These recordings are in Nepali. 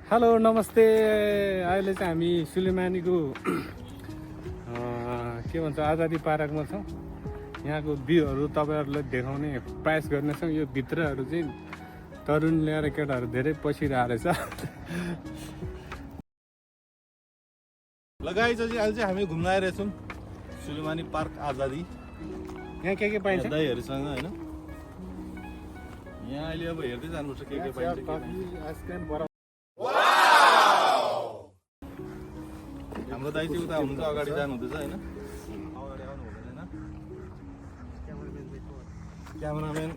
हेलो नमस्ते। अहिले चाहिँ हामी सुलेमानीको के भन्छ आजादी पार्कमा छौँ। यहाँको भ्यूहरू तपाईँहरूलाई देखाउने प्रयास गर्नेछौँ। यो भित्रहरू चाहिँ तरुण ल्याएर केटाहरू धेरै पसिरहेको रहेछ। लगाइन्छ चाहिँ अहिले चाहिँ हामी घुम्न आइरहेछौँ सुलेमानी पार्क आजादी। यहाँ के पाइन्छ दाइहरूसँग होइन। यहाँ अहिले अब हेर्दै जानुपर्छ के पाइन्छ। हाम्रो दाइ चाहिँ उता हुनुहुन्छ, अगाडि जानु हुँदैछ होइन। अगाडि आउनु हुँदैन। क्यामेराम्यान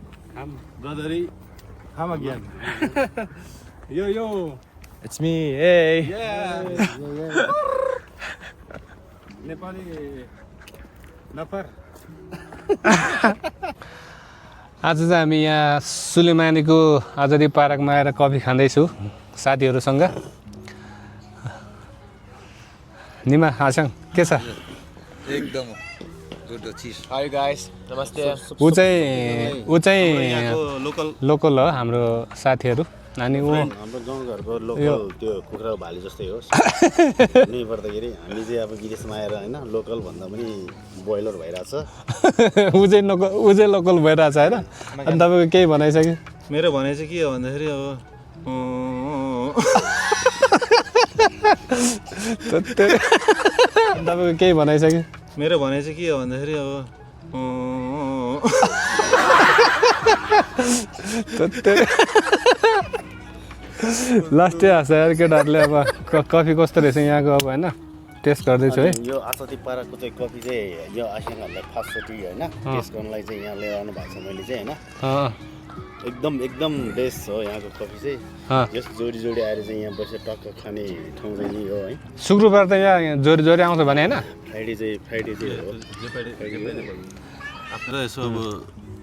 ब्रदरी खामा ज्ञान। यो It's me. Hey. नेपाली नफर। आज चाहिँ हामी यहाँ सुलेमानीको आजादी पार्कमा आएर कफी खाँदैछु साथीहरूसँग। निमा आसँग के छ? एकदम गुड चिज। हाई गाइस, नमस्ते। ऊ चाहिँ लोकल हो हाम्रो साथीहरू। अनि ऊ हाम्रो गाउँघरको लोकल त्यो कुखुरा भाली जस्तै हो। नै पर्दाखेरि हामी चाहिँ अब विदेशमा आएर होइन लोकल भन्दा पनि बोइलर भइरहेछ। ऊ चाहिँ लोकल भइरहेछ होइन। अनि तपाईँको केही भनाइ छ कि? मेरो भनाइ चाहिँ के हो भन्दाखेरि अब तपाईँको केही भनाइ छ कि? मेरो भनाइ चाहिँ के हो भन्दाखेरि अब लास्टै हाँस यार केटाहरूले। अब कफी कस्तो रहेछ यहाँको अब होइन टेस्ट गर्दैछु है। यो आजादी पार्कको चाहिँ कफी चाहिँ यो आसियानहरूलाई फर्स्ट टी होइन टेस्ट गर्नलाई चाहिँ यहाँ लिएर आउनु भएको छ मैले चाहिँ होइन। एकदम बेस्ट हो यहाँको कफी चाहिँ। यस जोडी आएर चाहिँ यहाँ बसेर टक्क खाने ठाउँ चाहिँ यही हो है। शुक्रबार त यहाँ जोरी आउँछ भने होइन। फ्राइडे चाहिँ हो। र यसो अब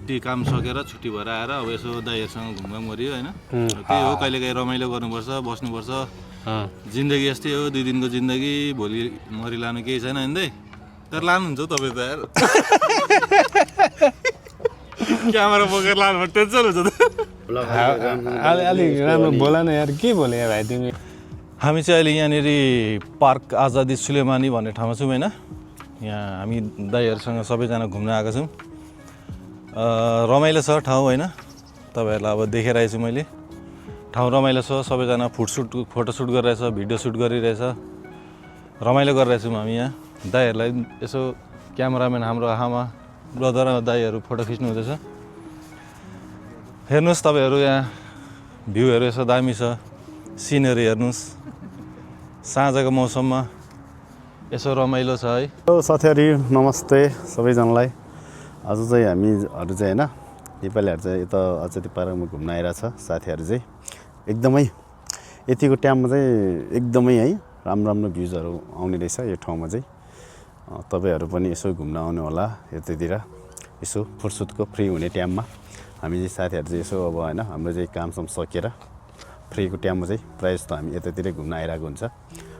ती काम सकेर छुट्टी भएर आएर अब यसो दाइहरूसँग घुमघाम गरियो होइन। त्यही हो, कहिलेकाहीँ रमाइलो गर्नुपर्छ, बस्नुपर्छ। जिन्दगी यस्तै हो, 2 दिनको जिन्दगी, भोलि मरिलानु केही छैन होइन। तर लानुहुन्छ हौ तपाईँ त यार। क्यामेरा बोकेर लानु टेन्सन हुन्छ त। अलिक राम्रो बोला न यार, के बोले भाइ तिमी? हामी चाहिँ अहिले यहाँनिर पार्क आजादी सुलेमानी भन्ने ठाउँमा छौँ होइन। यहाँ हामी दाइहरूसँग सबैजना घुम्न आएको छौँ। रमाइलो छ ठाउँ होइन। तपाईँहरूलाई अब देखाइरहेको छु मैले। ठाउँ रमाइलो छ, सबैजना फोटोसुट गरिरहेछ, भिडियो सुट गरिरहेछ, रमाइलो गरिरहेछौँ हामी यहाँ। दाइहरूलाई यसो क्यामेराम्यान हाम्रो आमा ब्रदर दाइहरू फोटो खिच्नु हुँदैछ। हेर्नुहोस् तपाईँहरू यहाँ भ्यूहरू यसो दामी छ, सिनहरू हेर्नुहोस्। साँझको मौसममा यसो रमाइलो छ है। साथीहरू नमस्ते सबैजनालाई। आज चाहिँ हामीहरू चाहिँ होइन नेपालीहरू चाहिँ यता आजादी पार्कमा घुम्न आइरहेछ। साथीहरू चाहिँ एकदमै यतिको टाइममा चाहिँ एकदमै है राम्रो भ्युजहरू आउने रहेछ यो ठाउँमा चाहिँ। तपाईँहरू पनि यसो घुम्न आउनु होला यतातिर। यसो फुर्सदको फ्री हुने टाइममा हामी चाहिँ साथीहरू चाहिँ यसो अब होइन हाम्रो चाहिँ कामसाम सकेर फ्रीको टाइममा चाहिँ प्रायः जस्तो हामी यतातिर घुम्न आइरहेको हुन्छ।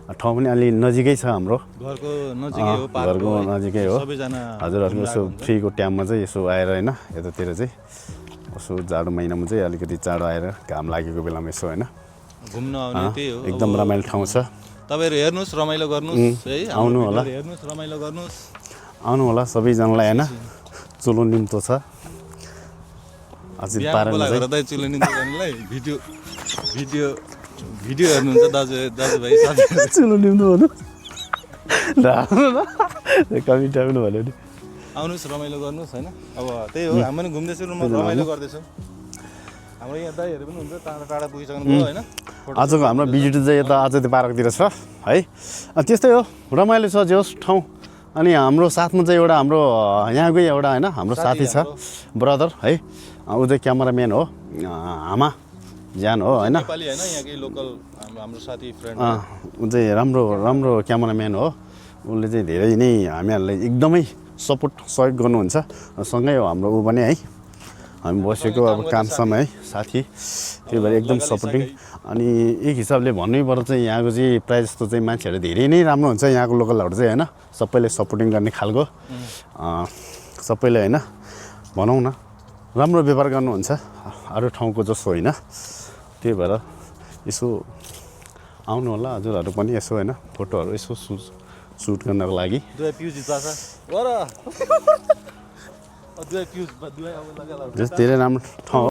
ठाउँ पनि अलि नजिकै छ हाम्रो घरको नजिकै हो। हजुरहरूको यसो फ्रीको टाइममा चाहिँ यसो आएर होइन यतातिर चाहिँ यसो जाडो महिनामा चाहिँ अलिकति चाँडो आएर घाम लागेको बेलामा यसो होइन घुम्न आउने त्यही हो। एकदम रमाइलो ठाउँ छ। तपाईँहरू हेर्नुहोस्, रमाइलो गर्नुहोस् है। आउनु होला, हेर्नुहोस्, रमाइलो गर्नुहोस्। आउनु होला सबैजनालाई होइन। चुलो निम्तो छ आजादी पार्कमा चाहिँ। चुलो निम्तो गर्नुलाई भिडियो हेर्नुहुन्छ दाजुभाइ साथीहरू। चुलो निम्तो भन्नु कमी टाइममा भन्यो नि। आउनुहोस्, रमाइलो गर्नुहोस् होइन। अब त्यही हो, हामी पनि घुम्दैछौँ, रमाइलो गर्दैछौँ। हाम्रो यहाँ दाइहरू पनि हुन्छ, टाढा पुगिसक्नु भयो होइन। आजको हाम्रो भिजिट चाहिँ यता आजादी पार्कतिर छ है। त्यस्तै हो, रमाइलो छ जोस् ठाउँ। अनि हाम्रो साथमा चाहिँ एउटा हाम्रो यहाँकै एउटा होइन हाम्रो साथी छ, ब्रदर है। ऊ चाहिँ क्यामेराम्यान हो, आमा ज्यान हो होइन। नेपाली होइन, यहाँकै लोकल हाम्रो साथी फ्रेन्ड। ऊ चाहिँ राम्रो क्यामेराम्यान हो। उसले चाहिँ धेरै नै हामीहरूलाई एकदमै सहयोग गर्नुहुन्छ। सँगै हो हाम्रो ऊ पनि है। हामी बसेको अब कामसम्म है साथी, त्यही भएर एकदम सपोर्टिङ। अनि एक हिसाबले भन्नैपर्दा चाहिँ यहाँको चाहिँ प्रायः जस्तो चाहिँ मान्छेहरू धेरै नै राम्रो हुन्छ यहाँको लोकलहरू चाहिँ होइन। सबैले सपोर्टिङ गर्ने खालको सबैले होइन भनौँ न राम्रो व्यवहार गर्नुहुन्छ अरू ठाउँको जस्तो होइन। त्यही भएर यसो आउनु होला हजुरहरू पनि यसो होइन फोटोहरू यसो सुट गर्नको लागि दुई पिउज जित्छ वर दुई पिउज दुई अब लगा जस धेरै राम्रो ठाउँ हो।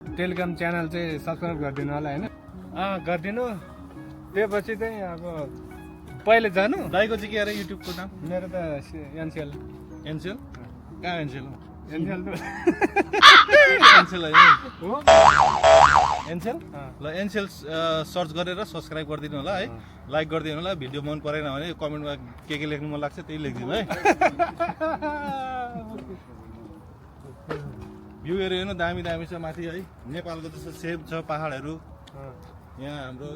टेलिकम च्यानल चाहिँ सब्सक्राइब गरिदिनु होला होइन गरिदिनु त्यसपछि चाहिँ अब पहिले जानु दाइको चाहिँ के अरे युट्युबको नाम मेरो त एनसिएल एनसेल कहाँ एनसेल एनसिएल एनसेल होइन हो एनसेल ल एनसेल सर्च गरेर सब्सक्राइब गरिदिनु होला है लाइक गरिदिनु होला भिडियो मन परेन भने कमेन्टमा के लेख्नु मन लाग्छ त्यही लेखिदिनु है भ्यूहरू हेर्नु दामी दामी छ माथि है नेपालको जस्तो सेफ छ पहाडहरू यहाँ हाम्रो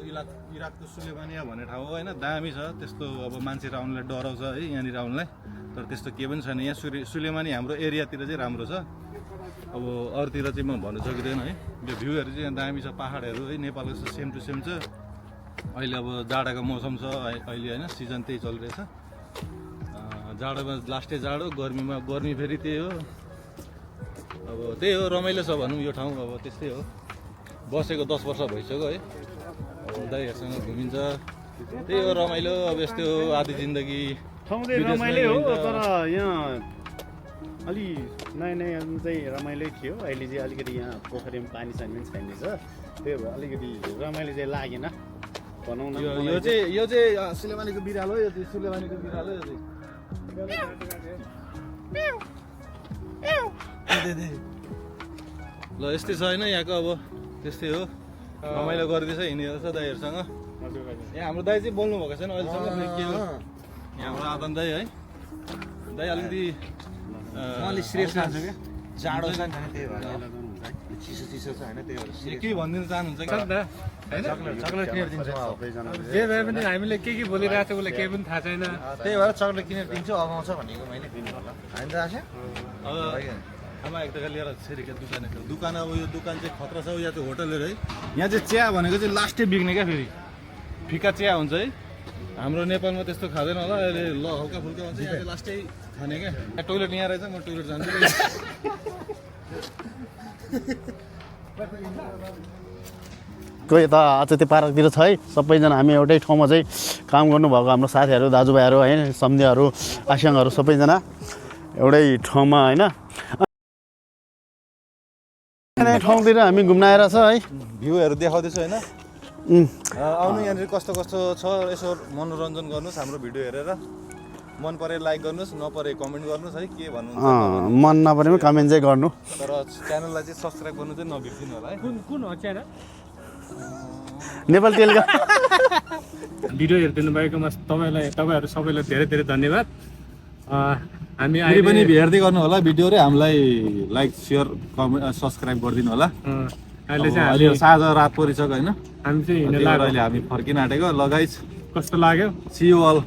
इराकको सुलेमानिया भन्ने ठाउँ हो होइन दामी छ त्यस्तो अब मान्छेहरू आउनुलाई डराउँछ है यहाँनिर आउनुलाई तर त्यस्तो केही पनि छैन यहाँ सुलेमानी हाम्रो एरियातिर चाहिँ राम्रो छ अब अरूतिर चाहिँ म भन्नु सकिँदैन है यो भ्यूहरू चाहिँ यहाँ दामी छ पहाडहरू है नेपालको जस्तो सेम टु सेम छ अहिले अब जाडाको मौसम छ अहिले होइन सिजन त्यही चलिरहेछ जाडोमा लास्टै जाडो गर्मीमा गर्मी फेरि त्यही हो अब त्यही हो रमाइलो छ भनौँ यो ठाउँ अब त्यस्तै हो बसेको 10 वर्ष भइसक्यो है दाइहरूसँग घुमिन्छ त्यही हो रमाइलो अब यस्तै हो आधी जिन्दगी ठाउँ चाहिँ रमाइलो हो तर यहाँ अलि नयाँ नयाँ चाहिँ रमाइलो थियो अहिले चाहिँ अलिकति यहाँ पोखरीमा पानी सानी पनि छैन छ त्यही भएर अलिकति रमाइलो चाहिँ लागेन भनौँ न यो चाहिँ सुलेमानीको बिरालो हो यो चाहिँ सुलेमानीको बिरालो यो चाहिँ ल यस्तै छ होइन यहाँको अब त्यस्तै हो रमाइलो गरिदिएछ हिँडेर छ दाइहरूसँग यहाँ हाम्रो दाइ चाहिँ बोल्नु भएको छैन अहिलेसम्म के हो यहाँ हाम्रो आदन दाइ है दाइ अलिकति जाडो छ नि त्यही भएर चिसो चिसो छ होइन त्यही भएर केही भनिदिनु चाहनुहुन्छ कि चक्लेट किनेर दिन्छौँ अब जे भए पनि हामीले के बोलिरहेको छ उसलाई केही पनि थाहा छैन त्यही भएर चक्लेट किनेर दिन्छु अब आउँछ भनेको मैले होइन त आशा अब आमा एक टका लिएर छिरेको दुकान अब यो दुकान चाहिँ खतरा छ या चाहिँ होटलहरू है यहाँ चाहिँ चिया भनेको चाहिँ लास्टै बिग्ने क्या फेरि फिका चिया हुन्छ है हाम्रो नेपालमा त्यस्तो खाँदैन होला अहिले ल हल्का फुल्का हुन्छ यहाँ चाहिँ लास्टै खाने क्या टोइलेट यहाँ रहेछ म टोइलेट जान्छु कोही यता अचेती पार्कतिर छ है सबैजना हामी एउटै ठाउँमा चाहिँ काम गर्नुभएको हाम्रो साथीहरू दाजुभाइहरू होइन सम्झिहरू आस्याङहरू सबैजना एउटै ठाउँमा होइन ठाउँतिर हामी घुम्न आएर छ है भ्यूहरू देखाउँदैछु होइन आउनु यहाँनिर कस्तो कस्तो छ यसो मनोरञ्जन गर्नुहोस् हाम्रो भिडियो हेरेर मन परे लाइक गर्नुहोस् नपरे कमेन्ट गर्नुहोस् है के भन्नुहुन्छ मन नपरे पनि कमेन्ट चाहिँ गर्नु तर च्यानललाई चाहिँ सब्सक्राइब गर्नु चाहिँ नबिर्सिनु होला है कुन हो च्यानल नेपाल टेलिकम भिडियो हेरिदिनु भएकोमा तपाईँहरू सबैलाई धेरै धेरै धन्यवाद हामी फेरि पनि हेर्दै गर्नु होला भिडियोहरू हामीलाई लाइक सेयर कमेन्ट सब्सक्राइब गरिदिनु होला अहिले चाहिँ अहिले साँझ रात परिसक्यो होइन हामी चाहिँ हिँड्न अहिले हामी फर्किन आँटेको लगाइज कस्तो लाग्यो सी यु अल